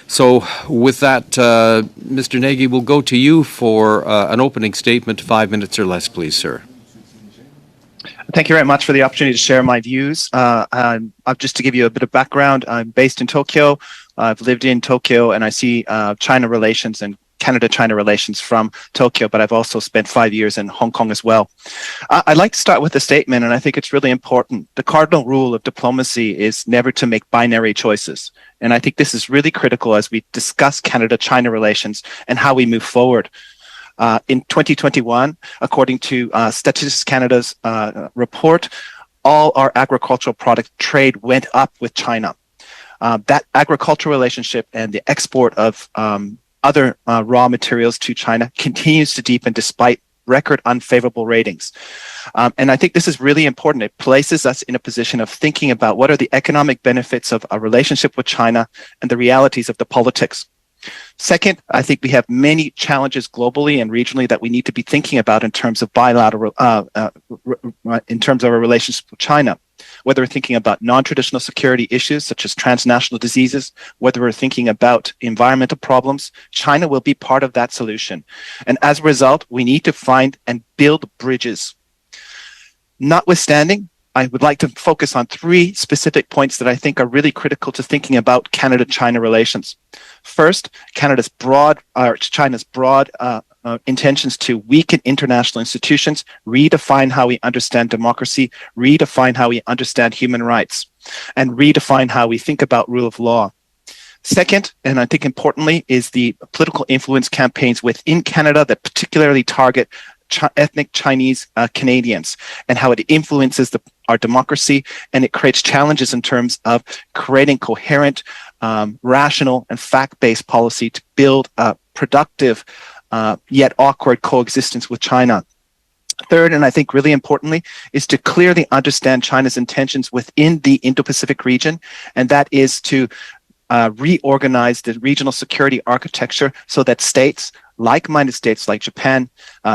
So with that, Mr. Nagy, we'll go to you for an opening statement, 5 minutes or less, please, sir. Thank you very much for the opportunity to share my views. Just to give you a bit of background, I'm based in Tokyo. I've lived in Tokyo, and I see China relations and Canada-China relations from Tokyo, but I've also spent 5 years in Hong Kong as well. I'd like to start with a statement, and I think it's really important. The cardinal rule of diplomacy is never to make binary choices. And I think this is really critical as we discuss Canada-China relations and how we move forward. In 2021, according to Statistics Canada's report, all our agricultural product trade went up with China. That agricultural relationship and the export of other raw materials to China continues to deepen despite record unfavorable ratings. And I think this is really important. It places us in a position of thinking about what are the economic benefits of a relationship with China and the realities of the politics. Second, I think we have many challenges globally and regionally that we need to be thinking about in terms of bilateral, in terms of our relationship with China. Whether we're thinking about non-traditional security issues such as transnational diseases, whether we're thinking about environmental problems, China will be part of that solution. And as a result, we need to find and build bridges. Notwithstanding, I would like to focus on 3 specific points that I think are really critical to thinking about Canada-China relations. First, China's broad intentions to weaken international institutions, redefine how we understand democracy, redefine how we understand human rights, and redefine how we think about rule of law. Second, and I think importantly, is the political influence campaigns within Canada that particularly target ethnic Chinese Canadians and how it influences our democracy, and it creates challenges in terms of creating coherent, rational, and fact-based policy to build a productive yet awkward coexistence with China. Third, and I think really importantly, is to clearly understand China's intentions within the Indo-Pacific region, and that is to reorganize the regional security architecture so that states, like-minded states like Japan,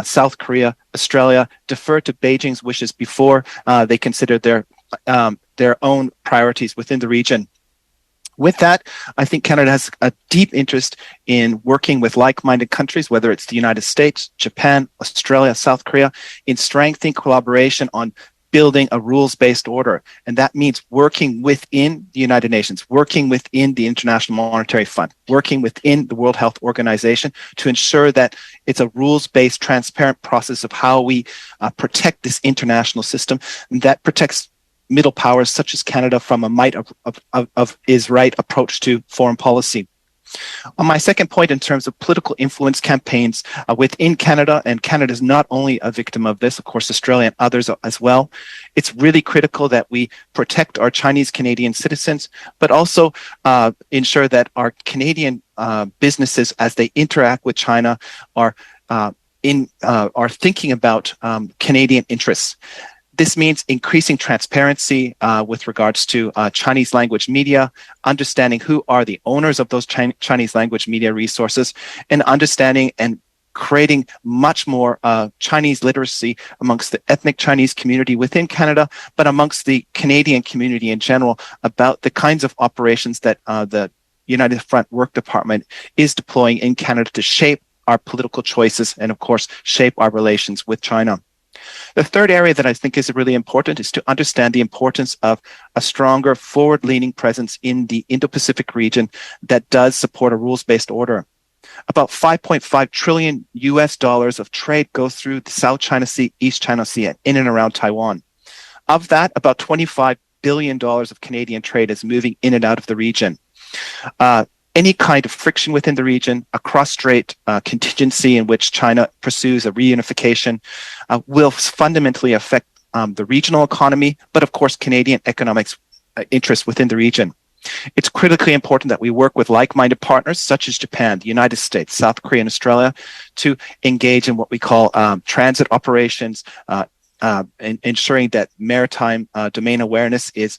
South Korea, Australia, defer to Beijing's wishes before they consider their own priorities within the region. With that, I think Canada has a deep interest in working with like-minded countries, whether it's the United States, Japan, Australia, South Korea, in strengthening collaboration on building a rules-based order. And that means working within the United Nations, working within the International Monetary Fund, working within the World Health Organization to ensure that it's a rules-based, transparent process of how we protect this international system that protects middle powers such as Canada from a might of is right approach to foreign policy. On my second point, in terms of political influence campaigns within Canada, and Canada is not only a victim of this, of course, Australia and others as well, it's really critical that we protect our Chinese Canadian citizens, but also ensure that our Canadian businesses, as they interact with China, are thinking about Canadian interests. This means increasing transparency with regards to Chinese language media, understanding who are the owners of those Chinese language media resources, and understanding and creating much more Chinese literacy amongst the ethnic Chinese community within Canada, but amongst the Canadian community in general about the kinds of operations that the United Front Work Department is deploying in Canada to shape our political choices and, of course, shape our relations with China. The third area that I think is really important is to understand the importance of a stronger forward-leaning presence in the Indo-Pacific region that does support a rules-based order. About $5.5 trillion of trade goes through the South China Sea, East China Sea, in and around Taiwan. Of that, about $25 billion of Canadian trade is moving in and out of the region. Any kind of friction within the region, a cross-strait contingency in which China pursues a reunification, will fundamentally affect the regional economy, but of course Canadian economic interests within the region. It's critically important that we work with like-minded partners such as Japan, the United States, South Korea, and Australia to engage in what we call transit operations, ensuring that maritime domain awareness is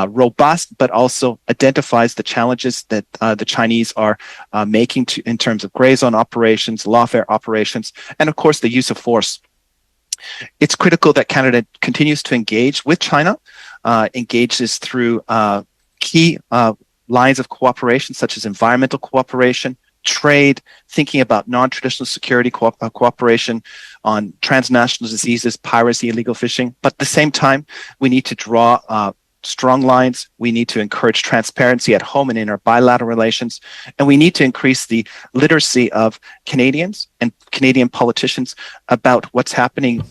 robust, but also identifies the challenges that the Chinese are making in terms of gray zone operations, lawfare operations, and of course the use of force. It's critical that Canada continues to engage with China, engages through key lines of cooperation, such as environmental cooperation, trade, thinking about non-traditional security cooperation on transnational diseases, piracy, illegal fishing. But at the same time, we need to draw strong lines. We need to encourage transparency at home and in our bilateral relations. And we need to increase the literacy of Canadians and Canadian politicians about what's happening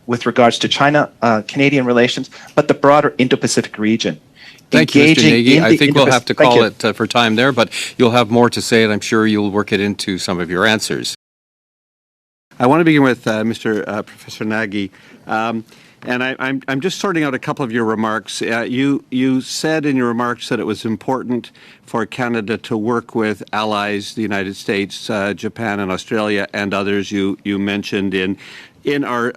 with regards to China, Canadian relations, but the broader Indo-Pacific region. Thank you, Mr. Nagy. I think we'll have to call it for time there, but you'll have more to say, and I'm sure you'll work it into some of your answers. I want to begin with Professor Nagy, and I'm just sorting out a couple of your remarks. You said in your remarks that it was important for Canada to work with allies, the United States, Japan, and Australia, and others you mentioned in our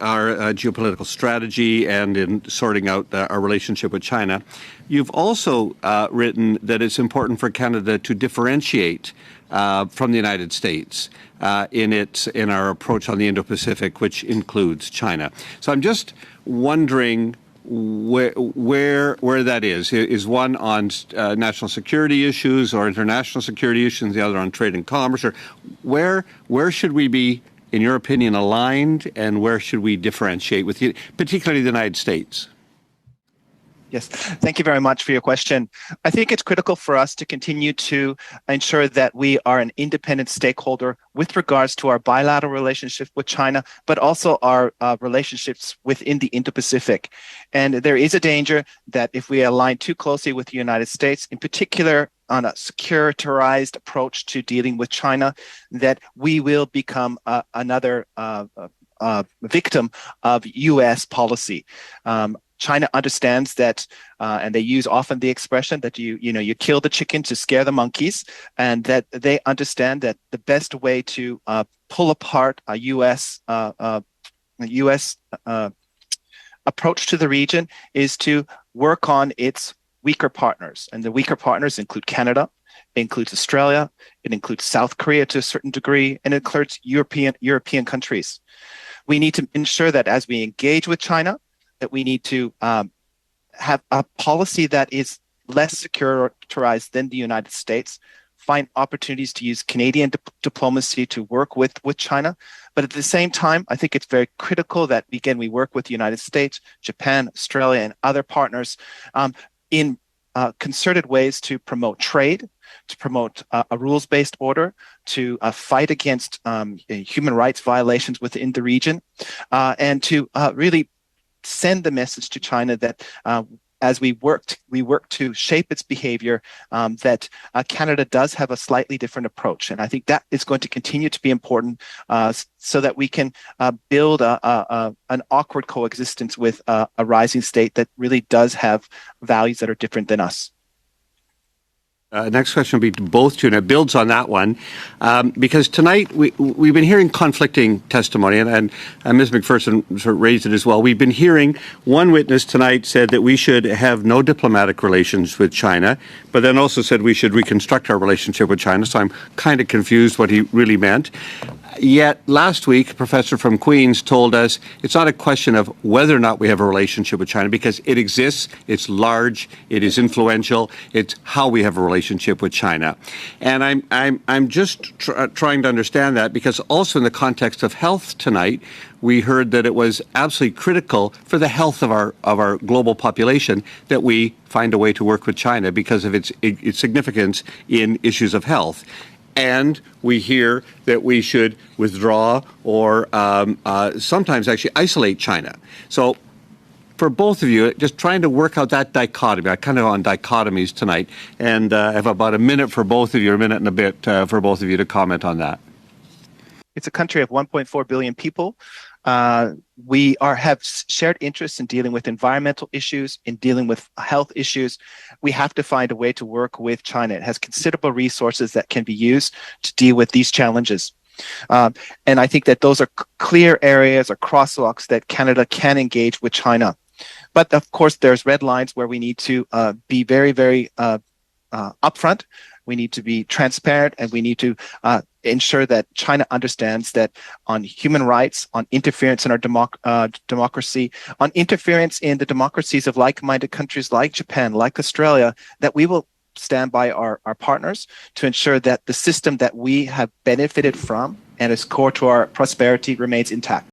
geopolitical strategy and in sorting out our relationship with China. You've also written that it's important for Canada to differentiate from the United States in our approach on the Indo-Pacific, which includes China. So I'm just wondering where that is. Is one on national security issues or international security issues, the other on trade and commerce, or where should we be, in your opinion, aligned, and where should we differentiate with particularly the United States? Yes, thank you very much for your question. I think it's critical for us to continue to ensure that we are an independent stakeholder with regards to our bilateral relationship with China, but also our relationships within the Indo-Pacific. And there is a danger that if we align too closely with the United States, in particular on a securitized approach to dealing with China, that we will become another victim of U.S. policy. China understands that, and they use often the expression that you kill the chicken to scare the monkeys, and that they understand that the best way to pull apart a U.S. Approach to the region is to work on its weaker partners, and the weaker partners include Canada, it includes Australia, it includes South Korea to a certain degree, and it includes European countries. We need to ensure that as we engage with China, that we need to have a policy that is less securitized than the United States, find opportunities to use Canadian diplomacy to work with China. But at the same time, I think it's very critical that, again, we work with the United States, Japan, Australia, and other partners in concerted ways to promote trade, to promote a rules-based order, to fight against human rights violations within the region, and to really send the message to China that as we work to shape its behavior, that Canada does have a slightly different approach. And I think that is going to continue to be important so that we can build an awkward coexistence with a rising state that really does have values that are different than us. Next question will be to both you, and it builds on that one, because tonight we've been hearing conflicting testimony, and Ms. McPherson sort of raised it as well. We've been hearing one witness tonight said that we should have no diplomatic relations with China, but then also said we should reconstruct our relationship with China, so I'm kind of confused what he really meant. Yet last week, a professor from Queen's told us it's not a question of whether or not we have a relationship with China, because it exists, it's large, it is influential, it's how we have a relationship with China. And I'm just trying to understand that, because also in the context of health tonight, we heard that it was absolutely critical for the health of our global population that we find a way to work with China because of its significance in issues of health. And we hear that we should withdraw or sometimes actually isolate China. So for both of you, just trying to work out that dichotomy. I'm kind of on dichotomies tonight, and I have about a minute for both of you, a minute and a bit for both of you to comment on that. It's a country of 1.4 billion people. We have shared interests in dealing with environmental issues, in dealing with health issues. We have to find a way to work with China. It has considerable resources that can be used to deal with these challenges. And I think that those are clear areas or crosswalks that Canada can engage with China. But of course, there's red lines where we need to be very, very upfront. We need to be transparent, and we need to ensure that China understands that on human rights, on interference in our democracy, on interference in the democracies of like-minded countries like Japan, like Australia, that we will stand by our partners to ensure that the system that we have benefited from and is core to our prosperity remains intact.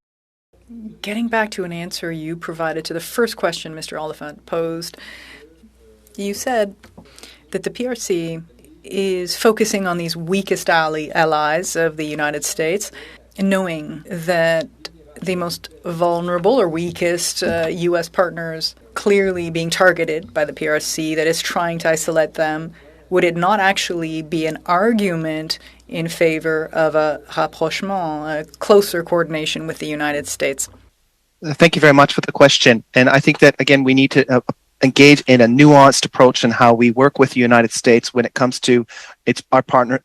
Getting back to an answer you provided to the first question Mr. Oliphant posed, you said that the PRC is focusing on these weakest allies of the United States, knowing that the most vulnerable or weakest U.S. partners clearly being targeted by the PRC that is trying to isolate them. Would it not actually be an argument in favor of a rapprochement, a closer coordination with the United States? Thank you very much for the question. And I think that, again, we need to engage in a nuanced approach in how we work with the United States when it comes to our partner,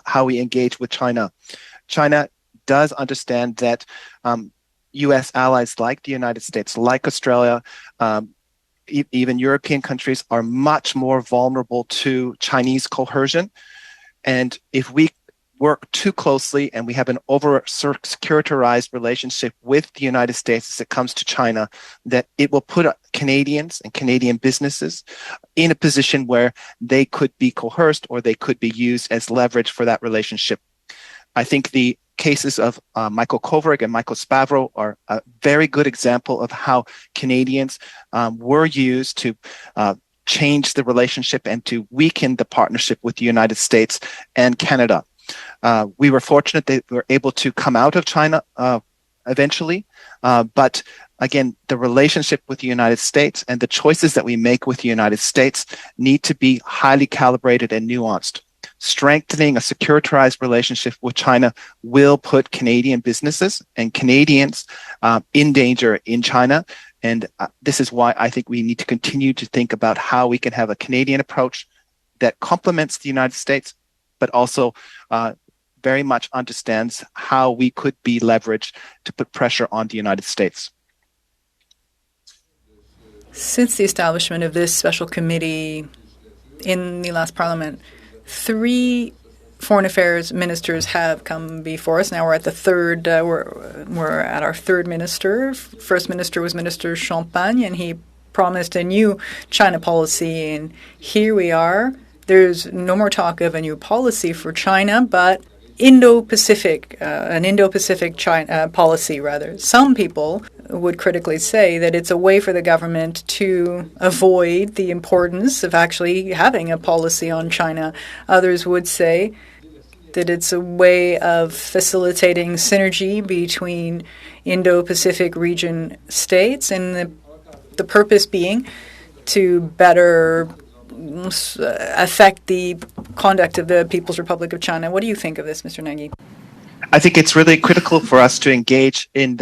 how we engage with China. China does understand that U.S. allies like the United States, like Australia, even European countries are much more vulnerable to Chinese coercion. And if we work too closely and we have an over-securitized relationship with the United States as it comes to China, that it will put Canadians and Canadian businesses in a position where they could be coerced or they could be used as leverage for that relationship. I think the cases of Michael Kovrig and Michael Spavro are a very good example of how Canadians were used to change the relationship and to weaken the partnership with the United States and Canada. We were fortunate that we were able to come out of China eventually, but again, the relationship with the United States and the choices that we make with the United States need to be highly calibrated and nuanced. Strengthening a securitized relationship with China will put Canadian businesses and Canadians in danger in China. And this is why I think we need to continue to think about how we can have a Canadian approach that complements the United States, but also very much understands how we could be leveraged to put pressure on the United States. Since the establishment of this special committee in the last parliament, 3 foreign affairs ministers have come before us. Now we're at the third. We're at our third minister. First minister was Minister Champagne, and he promised a new China policy. And here we are. There's no more talk of a new policy for China, but Indo-Pacific, an Indo-Pacific China policy, rather. Some people would critically say that it's a way for the government to avoid the importance of actually having a policy on China. Others would say that it's a way of facilitating synergy between Indo-Pacific region states, and the purpose being to better affect the conduct of the People's Republic of China. What do you think of this, Mr. Nagy? I think it's really critical for us to engage in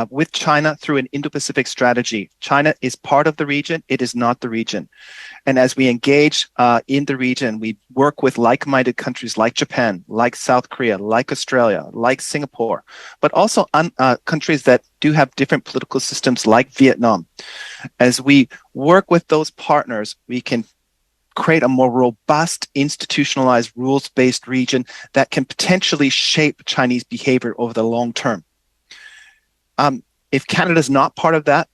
with China through an Indo-Pacific strategy. China is part of the region. It is not the region. And as we engage in the region, we work with like-minded countries like Japan, like South Korea, like Australia, like Singapore, but also countries that do have different political systems like Vietnam. As we work with those partners, we can create a more robust, institutionalized, rules-based region that can potentially shape Chinese behavior over the long term. If Canada is not part of that,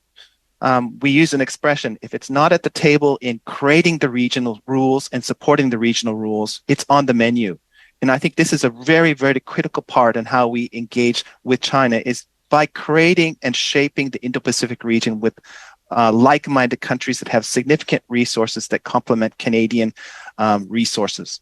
we use an expression, if it's not at the table in creating the regional rules and supporting the regional rules, it's on the menu. And I think this is a very, very critical part in how we engage with China, is by creating and shaping the Indo-Pacific region with like-minded countries that have significant resources that complement Canadian resources.